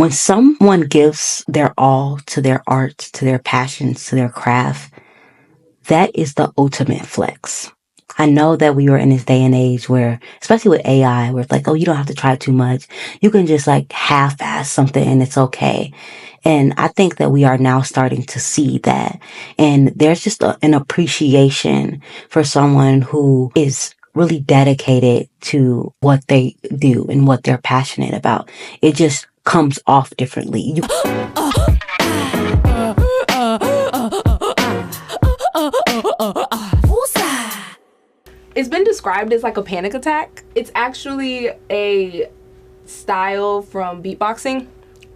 When someone gives their all to their art, to their passions, to their craft, that is the ultimate flex. I know that we are in this day and age where, especially with AI, where it's like, oh, you don't have to try too much. You can just like half-ass something and it's okay. And I think that we are now starting to see that. And there's just an appreciation for someone who is really dedicated to what they do and what they're passionate about. It just comes off differently. It's been described as like a panic attack. It's actually a style from beatboxing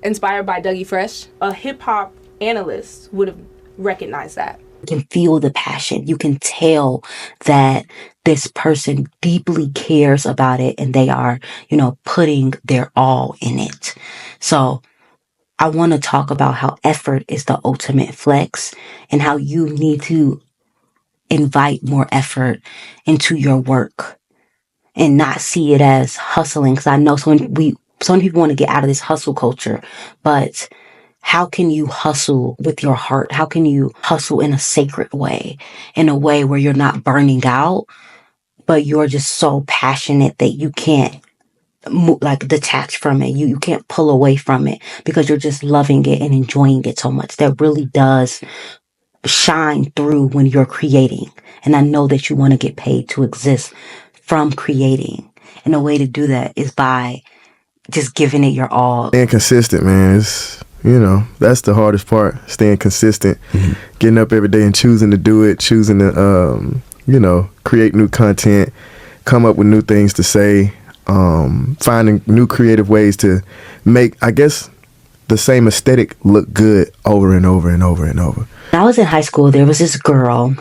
inspired by Dougie Fresh. A hip hop analyst would have recognized that. You can feel the passion. You can tell that this person deeply cares about it and they are, putting their all in it. So I want to talk about how effort is the ultimate flex and how you need to invite more effort into your work and not see it as hustling. Because I know some people want to get out of this hustle culture, but how can you hustle with your heart? How can you hustle in a sacred way, in a way where you're not burning out, but you're just so passionate that you can't detach from it. You can't pull away from it because you're just loving it and enjoying it so much. That really does shine through when you're creating. And I know that you want to get paid to exist from creating. And the way to do that is by just giving it your all. Being consistent, man, that's the hardest part. Staying consistent, getting up every day and choosing to do it, choosing to, create new content, come up with new things to say, finding new creative ways to make, I guess, the same aesthetic look good over and over and over and over. When I was in high school, there was this girl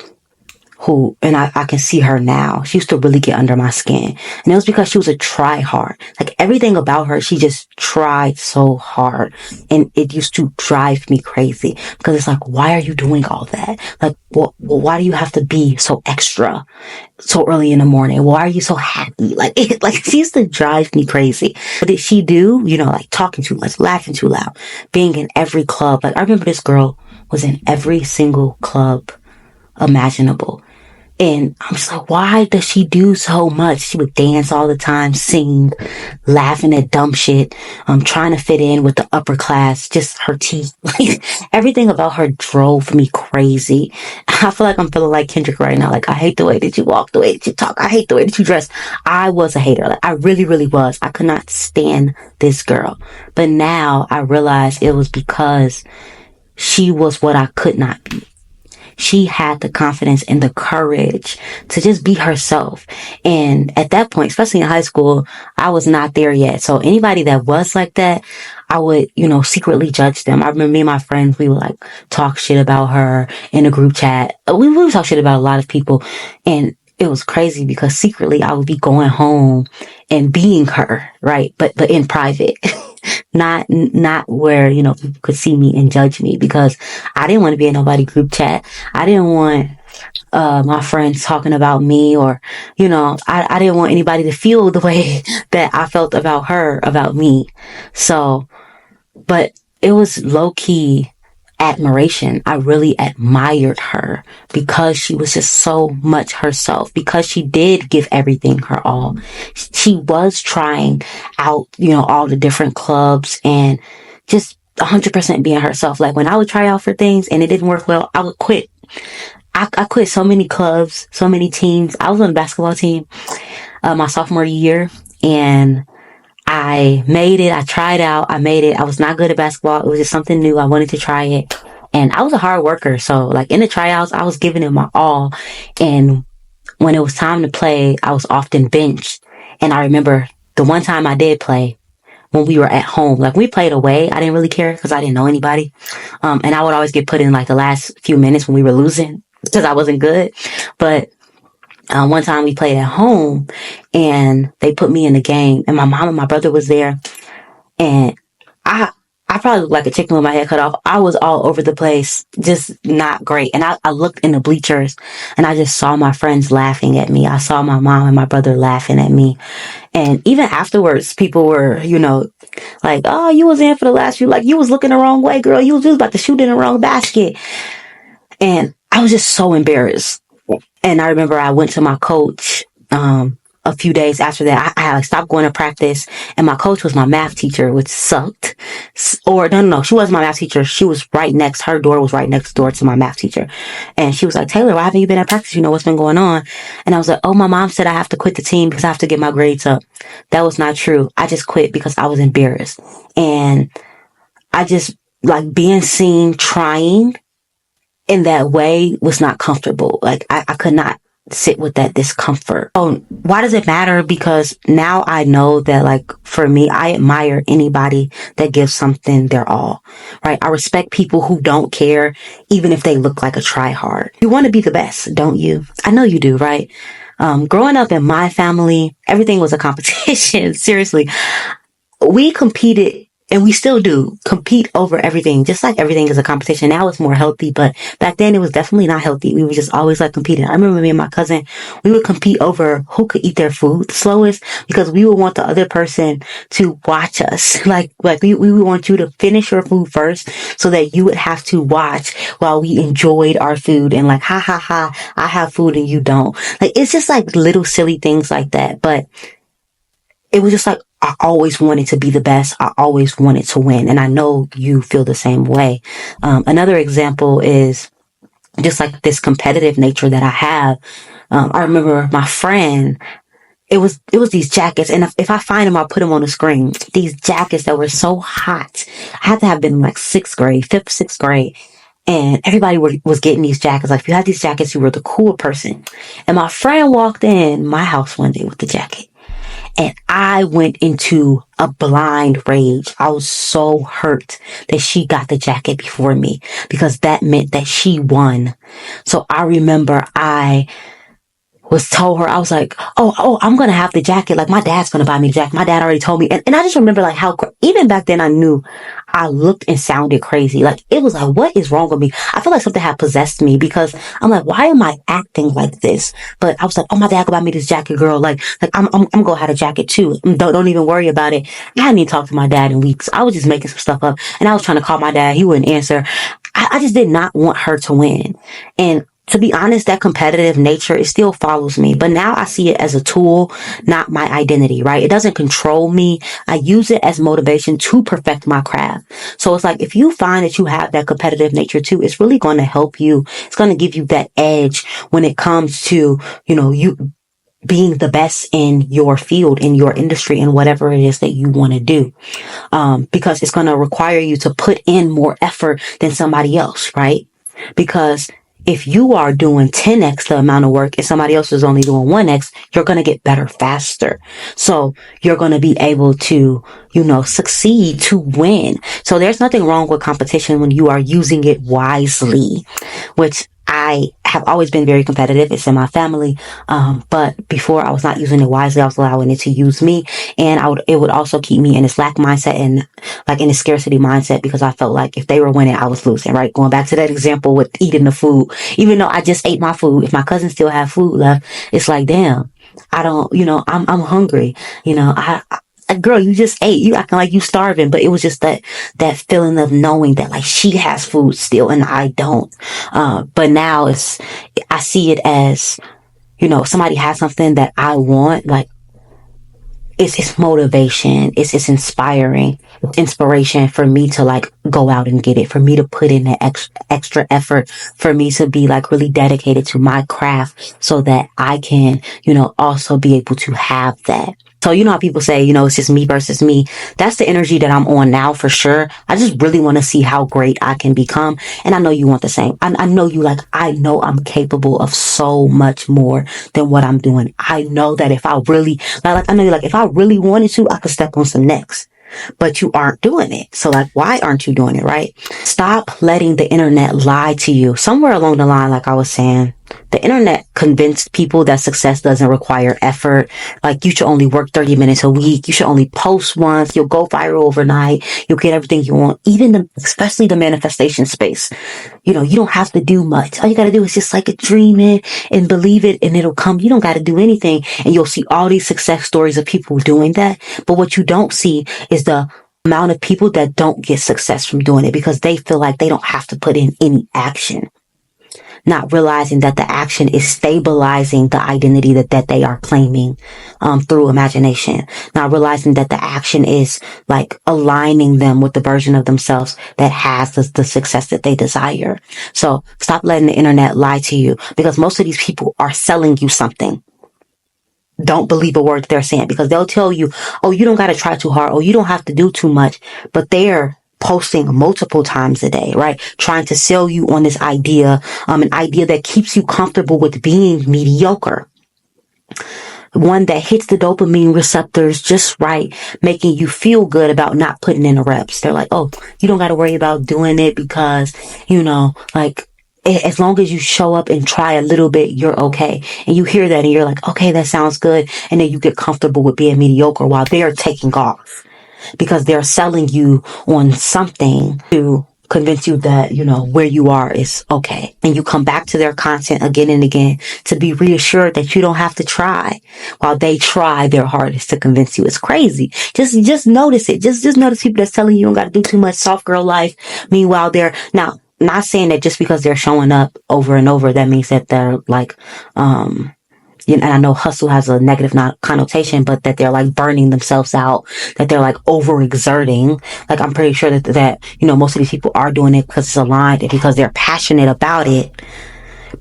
who, and I can see her now, she used to really get under my skin. And it was because she was a try hard. Like everything about her, she just tried so hard. And it used to drive me crazy because it's like, why are you doing all that? Like, why do you have to be so extra so early in the morning? Why are you so happy? Like she used to drive me crazy. What did she do? Talking too much, laughing too loud, being in every club. Like I remember this girl was in every single club imaginable. And I'm just like, why does she do so much? She would dance all the time, sing, laughing at dumb shit, trying to fit in with the upper class, just her teeth. Everything about her drove me crazy. I feel like I'm feeling like Kendrick right now. Like, I hate the way that you walk, the way that you talk. I hate the way that you dress. I was a hater. Like, I really, really was. I could not stand this girl. But now I realize it was because she was what I could not be. She had the confidence and the courage to just be herself. And at that point, especially in high school, I was not there yet. So anybody that was like that, I would, secretly judge them. I remember me and my friends, we would like talk shit about her in a group chat. We would talk shit about a lot of people. And it was crazy because secretly I would be going home and being her, right? But in private. Not where, people could see me and judge me because I didn't want to be in nobody's group chat. I didn't want, my friends talking about me or, I didn't want anybody to feel the way that I felt about her, about me. So, but it was low key admiration. I really admired her because she was just so much herself, because she did give everything her all. She was trying out, all the different clubs and just 100% being herself. Like when I would try out for things and it didn't work well, I would quit. I quit so many clubs, so many teams. I was on a basketball team, my sophomore year, and I made it. I tried out. I made it. I was not good at basketball. It was just something new. I wanted to try it. And I was a hard worker. So like in the tryouts, I was giving it my all. And when it was time to play, I was often benched. And I remember the one time I did play when we were at home, like we played away. I didn't really care because I didn't know anybody. And I would always get put in like the last few minutes when we were losing because I wasn't good. But one time we played at home and they put me in the game and my mom and my brother was there and I probably looked like a chicken with my head cut off. I was all over the place, just not great. And I looked in the bleachers and I just saw my friends laughing at me. I saw my mom and my brother laughing at me. And even afterwards, people were, like, oh, you was in for the last few, like, you was looking the wrong way, girl. You was about to shoot in the wrong basket. And I was just so embarrassed. And I remember I went to my coach, a few days after that. I had stopped going to practice, and my coach was my math teacher, which sucked. Or no, she wasn't my math teacher. She was her door was right next door to my math teacher. And she was like, Taylor, why haven't you been at practice? What's been going on? And I was like, oh, my mom said I have to quit the team because I have to get my grades up. That was not true. I just quit because I was embarrassed. And I just, like, being seen trying in that way was not comfortable. Like, I could not sit with that discomfort. Oh, why does it matter? Because now I know that, like, for me, I admire anybody that gives something their all, right? I respect people who don't care, even if they look like a try-hard. You want to be the best, don't you? I know you do, right? Growing up in my family, everything was a competition. Seriously. We competed, and we still do compete over everything, just like everything is a competition. Now it's more healthy, but back then it was definitely not healthy. We were just always like competing. I remember me and my cousin, we would compete over who could eat their food the slowest, because we would want the other person to watch us. Like we would want you to finish your food first so that you would have to watch while we enjoyed our food, and like, ha ha ha, I have food and you don't. Like, it's just like little silly things like that. But it was just like, I always wanted to be the best. I always wanted to win. And I know you feel the same way. Another example is just like this competitive nature that I have. I remember my friend, it was these jackets. And if I find them, I'll put them on the screen. These jackets that were so hot. I had to have been like sixth, sixth grade. And everybody was getting these jackets. Like, if you had these jackets, you were the cool person. And my friend walked in my house one day with the jacket. And I went into a blind rage. I was so hurt that she got the jacket before me, because that meant that she won. So I remember I told her, I was like, oh, I'm going to have the jacket. Like, my dad's going to buy me the jacket. My dad already told me. And I just remember, like, how, even back then I knew I looked and sounded crazy. Like, it was like, what is wrong with me? I feel like something had possessed me, because I'm like, why am I acting like this? But I was like, oh, my dad could buy me this jacket, girl. Like I'm going to have a jacket too. Don't even worry about it. I hadn't even talked to my dad in weeks. I was just making some stuff up, and I was trying to call my dad. He wouldn't answer. I just did not want her to win. And to be honest, that competitive nature, it still follows me. But now I see it as a tool, not my identity, right? It doesn't control me. I use it as motivation to perfect my craft. So it's like, if you find that you have that competitive nature too, it's really going to help you. It's going to give you that edge when it comes to, you being the best in your field, in your industry, and whatever it is that you want to do. Because it's going to require you to put in more effort than somebody else, right? Because if you are doing 10x the amount of work and somebody else is only doing 1x, you're going to get better faster. So you're going to be able to, succeed, to win. So there's nothing wrong with competition when you are using it wisely, which I have always been very competitive. It's in my family. But before, I was not using it wisely. I was allowing it to use me. And it would also keep me in this lack mindset and like in a scarcity mindset, because I felt like if they were winning, I was losing, right? Going back to that example with eating the food, even though I just ate my food, if my cousins still have food left, it's like, damn, I don't, I'm hungry. Girl, you just ate. You acting like you starving, but it was just that feeling of knowing that like she has food still and I don't. But now I see it as, somebody has something that I want. Like, it's motivation. It's inspiring. It's inspiration for me to like go out and get it, for me to put in the extra effort, for me to be like really dedicated to my craft so that I can, also be able to have that. So how people say, it's just me versus me. That's the energy that I'm on now for sure. I just really want to see how great I can become. And I know you want the same. I know you I know I'm capable of so much more than what I'm doing. I know that if I really, if I really wanted to, I could step on some necks. But you aren't doing it. So why aren't you doing it, right? Stop letting the internet lie to you. Somewhere along the line, like I was saying, The internet convinced people that success doesn't require effort. Like, you should only work 30 minutes a week. You should only post once. You'll go viral overnight. You'll get everything you want. Especially the manifestation space. You don't have to do much. All you got to do is just like dream it and believe it, and it'll come. You don't got to do anything. And you'll see all these success stories of people doing that. But what you don't see is the amount of people that don't get success from doing it because they feel like they don't have to put in any action. Not realizing that the action is stabilizing the identity that they are claiming through imagination. Not realizing that the action is like aligning them with the version of themselves that has the success that they desire. So stop letting the internet lie to you, because most of these people are selling you something. Don't believe a word that they're saying, because they'll tell you, oh, you don't got to try too hard. Oh, you don't have to do too much. But they're posting multiple times a day, right? Trying to sell you on this idea, an idea that keeps you comfortable with being mediocre. One that hits the dopamine receptors just right, making you feel good about not putting in the reps. They're like, oh, you don't got to worry about doing it because, like, as long as you show up and try a little bit, you're okay. And you hear that and you're like, okay, that sounds good. And then you get comfortable with being mediocre while they're taking off, because they're selling you on something to convince you that, where you are is okay. And you come back to their content again and again to be reassured that you don't have to try, while they try their hardest to convince you. It's crazy. Just notice it. Just notice people that's telling you don't got to do too much, soft girl life. Meanwhile, they're now not saying that just because they're showing up over and over, that means that they're like, and I know hustle has a negative connotation, but that they're like burning themselves out, that they're like overexerting. Like, I'm pretty sure that most of these people are doing it because it's aligned and because they're passionate about it,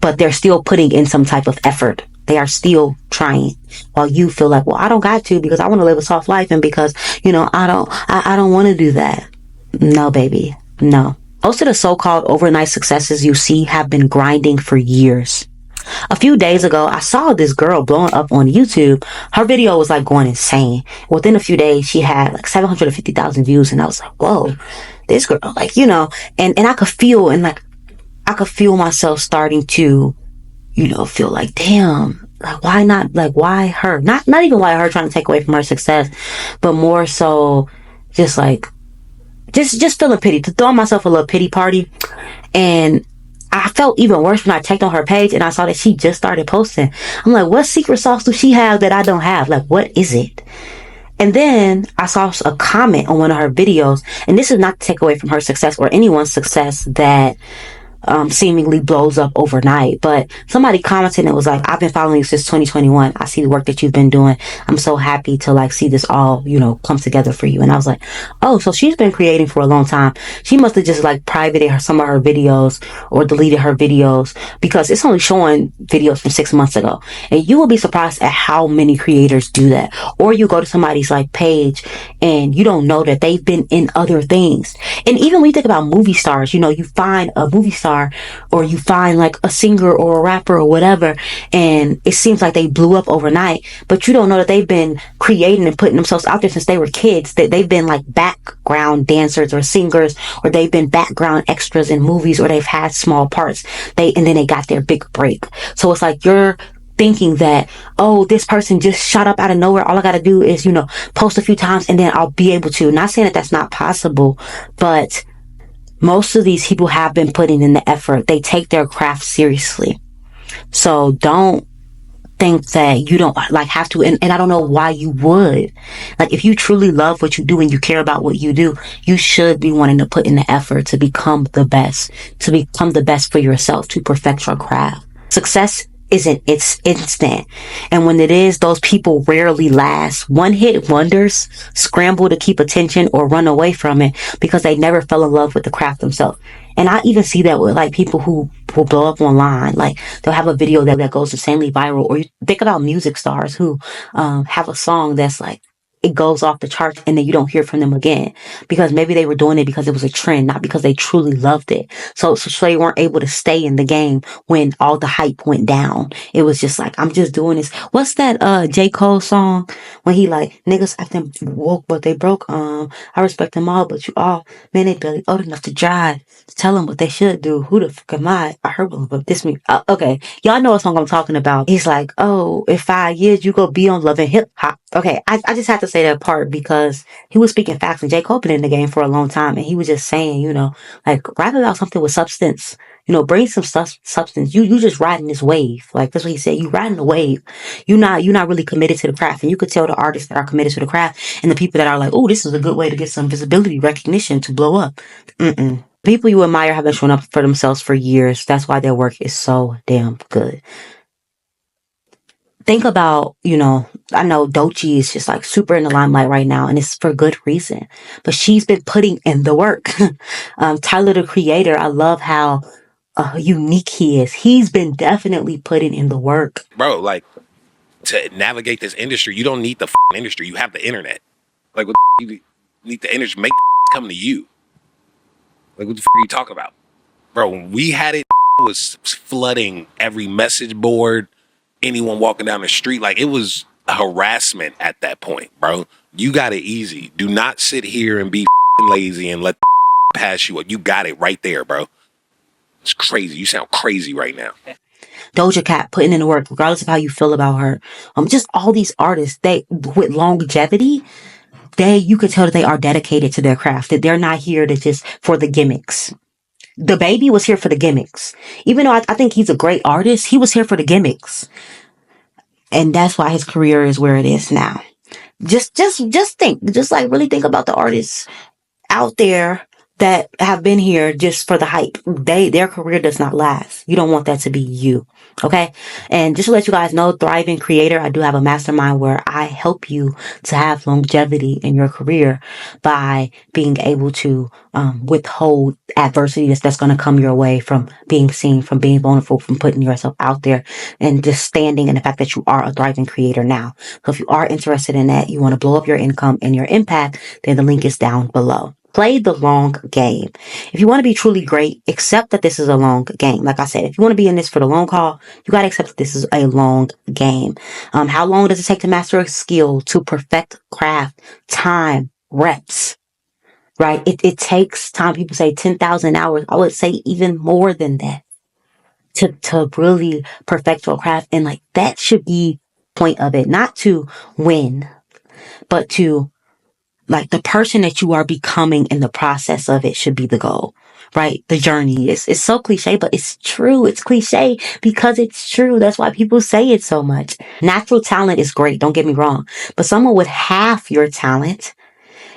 but they're still putting in some type of effort. They are still trying, while you feel like, well, I don't got to, because I want to live a soft life, and because, I don't want to do that. No, baby. No. Most of the so-called overnight successes you see have been grinding for years. A few days ago, I saw this girl blowing up on YouTube. Her video was like going insane. Within a few days, she had like 750,000 views, and I was like, whoa, this girl, like, and I could feel, I could feel myself starting to, feel like, damn, like, why not? Like, why her? Not even why her, trying to take away from her success, but more so just like, just feeling pity, to throw myself a little pity party. And I felt even worse when I checked on her page and I saw that she just started posting. I'm like, what secret sauce does she have that I don't have? Like, what is it? And then I saw a comment on one of her videos, and this is not to take away from her success or anyone's success that seemingly blows up overnight, but somebody commented and it was like, I've been following you since 2021. I see the work that you've been doing. I'm so happy to like see this all, come together for you. And I was like, oh, so she's been creating for a long time. She must have just like privated some of her videos or deleted her videos, because it's only showing videos from 6 months ago. And you will be surprised at how many creators do that. Or you go to somebody's like page and you don't know that they've been in other things. And even when you think about movie stars, you find a movie star, or you find like a singer or a rapper or whatever, and it seems like they blew up overnight, but you don't know that they've been creating and putting themselves out there since they were kids, that they've been like background dancers or singers, or they've been background extras in movies, or they've had small parts, and then they got their big break. So it's like you're thinking that, oh, this person just shot up out of nowhere. All I got to do is, post a few times and then I'll be able to. Not saying that that's not possible, but most of these people have been putting in the effort. They take their craft seriously. So don't think that you don't like have to, and I don't know why you would. Like, if you truly love what you do and you care about what you do, you should be wanting to put in the effort to become the best for yourself, to perfect your craft. Success it's instant. And when it is, those people rarely last. One-hit wonders scramble to keep attention or run away from it because they never fell in love with the craft themselves. And I even see that with like people who will blow up online. Like, they'll have a video that goes insanely viral. Or you think about music stars who have a song that's like it goes off the charts and then you don't hear from them again because maybe they were doing it because it was a trend, not because they truly loved it. So they weren't able to stay in the game when all the hype went down. It was just like, I'm just doing this. What's that J. Cole song when he like, niggas acting woke but they broke? I respect them all, but you all, man, they barely old enough to drive. Tell them what they should do. Who the fuck am I? I heard one, but this me. Okay, y'all know what song I'm talking about. He's like, oh, in 5 years you go be on Love and Hip Hop. Okay, I just had to say that part because he was speaking facts, and J. Cole been in the game for a long time, and he was just saying, like rap about something with substance. Bring some substance. You just riding this wave. Like that's what he said. You riding the wave. You're not really committed to the craft, and you could tell the artists that are committed to the craft and the people that are like, oh, this is a good way to get some visibility, recognition, to blow up. People you admire have been showing up for themselves for years. That's why their work is so damn good. Think about, I know Doechii is just like super in the limelight right now, and it's for good reason. But she's been putting in the work. Tyler, the Creator, I love how unique he is. He's been definitely putting in the work. Bro, like, to navigate this industry, you don't need the industry. You have the internet. Like, what you need the industry, make come to you. Like, what the are you talking about? Bro, when we had it, was flooding every message board, anyone walking down the street. Like, it was harassment at that point, bro. You got it easy. Do not sit here and be lazy and let pass you. You got it right there, bro. It's crazy. You sound crazy right now. Doja Cat putting in the work, regardless of how you feel about her. Just all these artists, they with longevity, you could tell that they are dedicated to their craft, that they're not here to just for the gimmicks. The Baby was here for the gimmicks. Even though I think he's a great artist, he was here for the gimmicks. And that's why his career is where it is now. Just really think about the artists out there that have been here just for the hype. Their career does not last. You don't want that to be you. Okay. And just to let you guys know, Thriving Creator, I do have a mastermind where I help you to have longevity in your career by being able to withhold adversity that's going to come your way from being seen, from being vulnerable, from putting yourself out there, and just standing in the fact that you are a thriving creator now. So if you are interested in that, you want to blow up your income and your impact, then the link is down below. Play the long game. If you want to be truly great, accept that this is a long game. Like I said, if you want to be in this for the long haul, you got to accept that this is a long game. How long does it take to master a skill, to perfect craft? Time, reps, right? It takes time. People say 10,000 hours. I would say even more than that to really perfect your craft. And like that should be the point of it, not to win, but to like the person that you are becoming in the process of it should be the goal, right? The journey is so cliche, but it's true. It's cliche because it's true. That's why people say it so much. Natural talent is great. Don't get me wrong. But someone with half your talent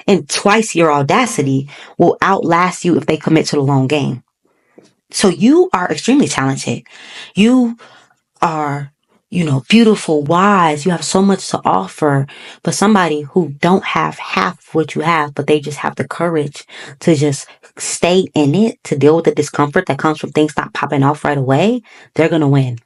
and twice your audacity will outlast you if they commit to the long game. So you are extremely talented. You are beautiful, wise. You have so much to offer. But somebody who don't have half what you have, but they just have the courage to just stay in it, to deal with the discomfort that comes from things not popping off right away, they're going to win.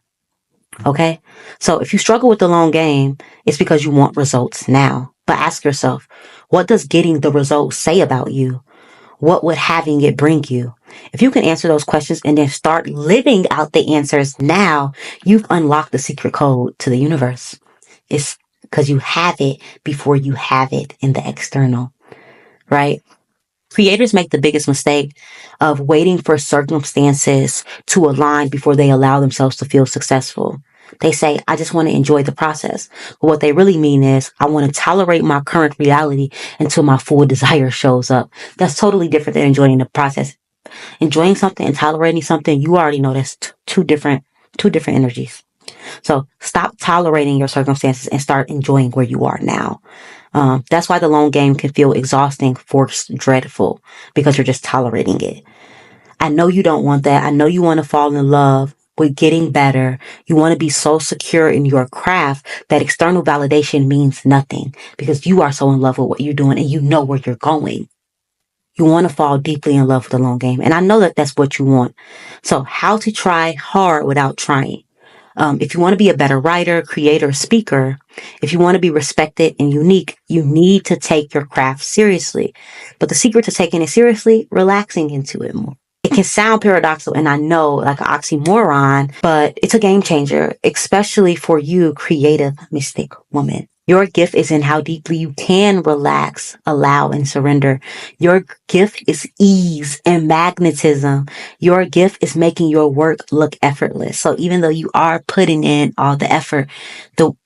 Okay? So if you struggle with the long game, it's because you want results now. But ask yourself, what does getting the results say about you? What would having it bring you? If you can answer those questions and then start living out the answers now, you've unlocked the secret code to the universe. It's because you have it before you have it in the external, right? Creators make the biggest mistake of waiting for circumstances to align before they allow themselves to feel successful. They say, I just want to enjoy the process. But what they really mean is, I want to tolerate my current reality until my full desire shows up. That's totally different than enjoying the process. Enjoying something and tolerating something, you already know that's two different energies. So stop tolerating your circumstances and start enjoying where you are now. That's why the long game can feel exhausting, forced, dreadful, because you're just tolerating it. I know you don't want that. I know you want to fall in love with getting better. You want to be so secure in your craft that external validation means nothing because you are so in love with what you're doing and you know where you're going. You want to fall deeply in love with the long game. And I know that that's what you want. So how to try hard without trying. If you want to be a better writer, creator, speaker, if you want to be respected and unique, you need to take your craft seriously. But the secret to taking it seriously, relaxing into it more. It can sound paradoxical, and I know, like an oxymoron, but it's a game changer, especially for you, creative, mystic woman. Your gift is in how deeply you can relax, allow, and surrender. Your gift is ease and magnetism. Your gift is making your work look effortless. So even though you are putting in all the effort,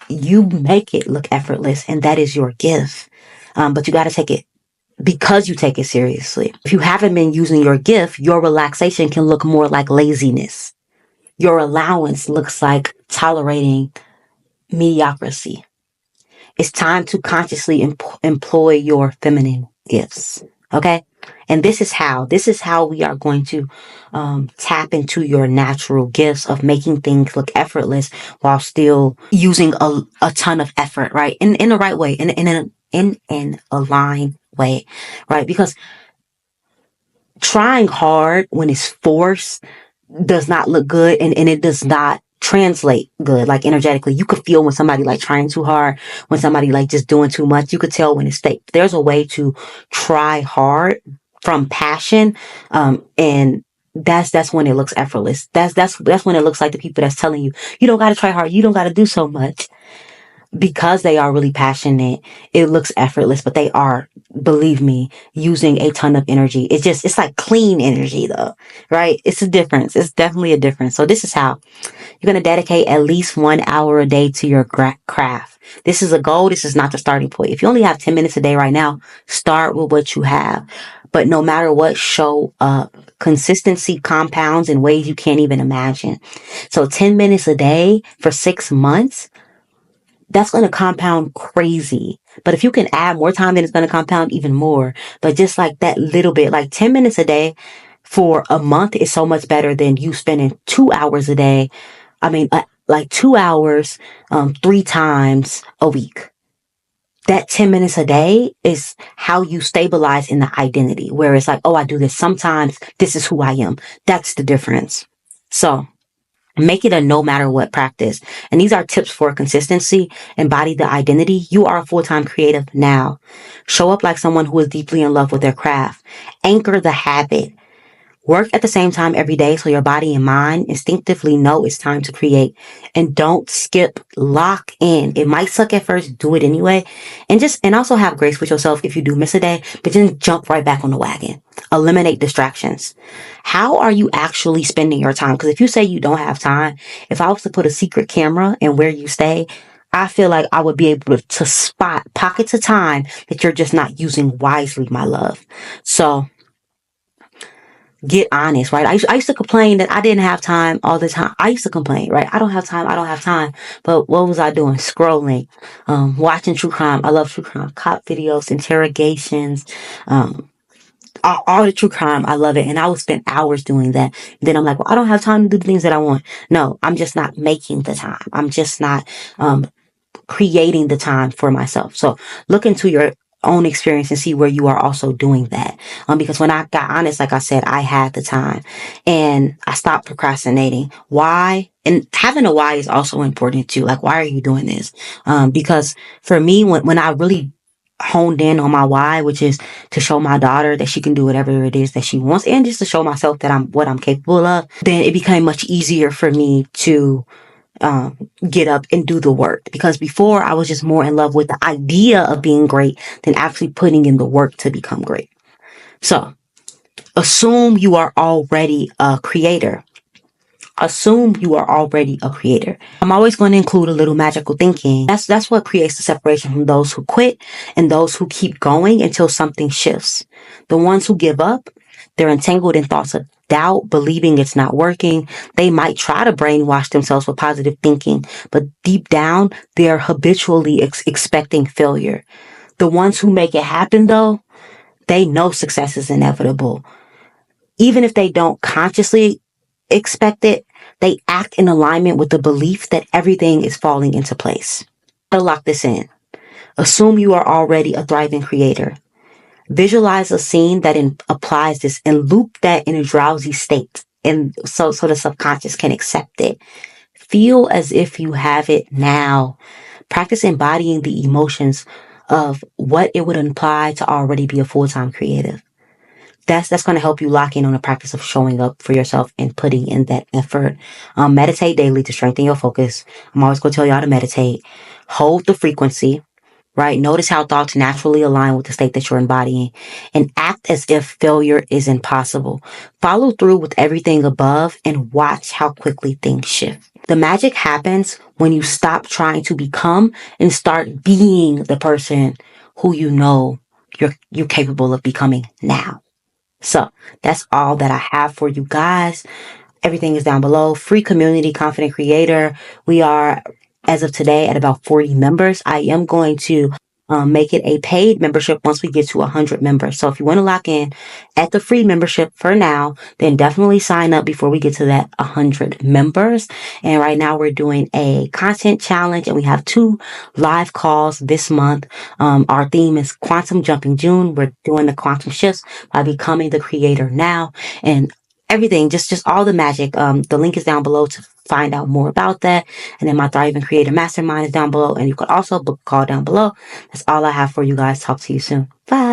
you make it look effortless, and that is your gift. But you got to take it because you take it seriously. If you haven't been using your gift, your relaxation can look more like laziness. Your allowance looks like tolerating mediocrity. It's time to consciously employ your feminine gifts. Okay? And this is how we are going to tap into your natural gifts of making things look effortless while still using a ton of effort, right? In the right way, in an aligned way, right? Because trying hard when it's forced does not look good, and it does not translate good, like energetically. You could feel when somebody like trying too hard, when somebody like just doing too much. You could tell when it's fake. There's a way to try hard from passion, and that's when it looks effortless. That's when it looks like the people that's telling you, you don't got to try hard, you don't got to do so much. Because they are really passionate, it looks effortless, but they are, believe me, using a ton of energy. It's like clean energy though, right? It's a difference. It's definitely a difference. So this is how you're going to dedicate at least 1 hour a day to your craft. This is a goal. This is not the starting point. If you only have 10 minutes a day right now, start with what you have. But no matter what, show up. Consistency compounds in ways you can't even imagine. So 10 minutes a day for 6 months, that's going to compound crazy. But if you can add more time, then it's going to compound even more. But just like that little bit, like 10 minutes a day for a month is so much better than you spending 2 hours a day. I mean, like 2 hours, 3 times a week. That 10 minutes a day is how you stabilize in the identity, where it's like, oh, I do this sometimes. This is who I am. That's the difference. So make it a no matter what practice. And these are tips for consistency. Embody the identity. You are a full-time creative now. Show up like someone who is deeply in love with their craft. Anchor the habit. Work at the same time every day so your body and mind instinctively know it's time to create. And don't skip. Lock in. It might suck at first. Do it anyway. And also have grace with yourself if you do miss a day, but then jump right back on the wagon. Eliminate distractions. How are you actually spending your time? Because if you say you don't have time, if I was to put a secret camera in where you stay, I feel like I would be able to spot pockets of time that you're just not using wisely, my love. So get honest, right? I used to complain that I didn't have time all the time. I used to complain, right? I don't have time. But what was I doing? Scrolling, watching true crime. I love true crime, cop videos, interrogations, all the true crime. I love it. And I would spend hours doing that. Then I'm like, well, I don't have time to do the things that I want. No, I'm just not making the time. I'm just not, creating the time for myself. So look into your own experience and see where you are also doing that. Because when I got honest, like I said, I had the time and I stopped procrastinating. Why? And having a why is also important too. Like, why are you doing this? Because for me, when I really honed in on my why, which is to show my daughter that she can do whatever it is that she wants, and just to show myself that what I'm capable of, then it became much easier for me to get up and do the work. Because before, I was just more in love with the idea of being great than actually putting in the work to become great. So assume you are already a creator. Assume you are already a creator. I'm always going to include a little magical thinking. That's what creates the separation from those who quit and those who keep going until something shifts. The ones who give up, they're entangled in thoughts of doubt, believing it's not working. They might try to brainwash themselves with positive thinking, but deep down, they're habitually expecting failure. The ones who make it happen, though, they know success is inevitable. Even if they don't consciously expect it, they act in alignment with the belief that everything is falling into place. I'll lock this in. Assume you are already a thriving creator. Visualize a scene that applies this and loop that in a drowsy state. And so the subconscious can accept it. feel as if you have it now. Practice embodying the emotions of what it would imply to already be a full-time creative. That's going to help you lock in on the practice of showing up for yourself and putting in that effort. Meditate daily to strengthen your focus. I'm always going to tell y'all to meditate. Hold the frequency, right? Notice how thoughts naturally align with the state that you're embodying, and act as if failure is impossible. Follow through with everything above and watch how quickly things shift. The magic happens when you stop trying to become and start being the person who you know you're capable of becoming now. So that's all that I have for you guys. Everything is down below. Free community, Confident Creator. We are, as of today, at about 40 members. I am going to make it a paid membership once we get to 100 members. So if you want to lock in at the free membership for now, then definitely sign up before we get to that 100 members. And right now we're doing a content challenge, and we have 2 live calls this month. Our theme is Quantum Jumping June. We're doing the quantum shifts by becoming the creator now, and everything, just all the magic. The link is down below to find out more about that. And then my Thriving Creator Mastermind is down below, and you could also book a call down below. That's all I have for you guys. Talk to you soon. Bye.